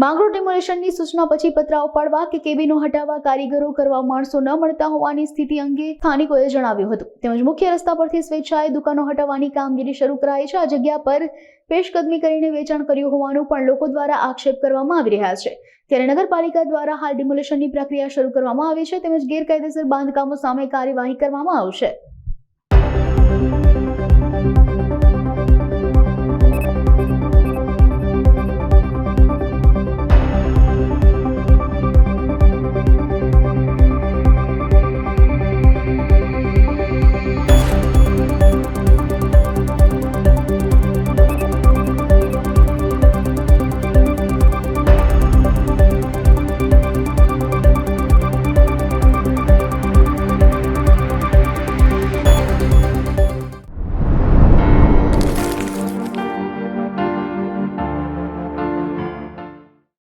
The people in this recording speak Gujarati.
માંગરોળ ડિમોલેશનની સૂચના પછી પતરા ઉપાડવા કે કેબિનો હટાવવા કારીગરો કરવા માણસો ન મળતા હોવાની સ્થિતિ અંગે સ્થાનિકોએ જણાવ્યું હતું. તેમજ મુખ્ય રસ્તા પરથી સ્વેચ્છાએ દુકાનો હટાવવાની કામગીરી શરૂ કરાઈ છે. આ જગ્યા પર પેશકદમી કરીને વેચાણ કર્યું હોવાનું પણ લોકો દ્વારા આક્ષેપ કરવામાં આવી રહ્યા છે. ત્યારે નગરપાલિકા દ્વારા હાલ ડિમોલેશનની પ્રક્રિયા શરૂ કરવામાં આવી છે તેમજ ગેરકાયદેસર બાંધકામો સામે કાર્યવાહી કરવામાં આવશે.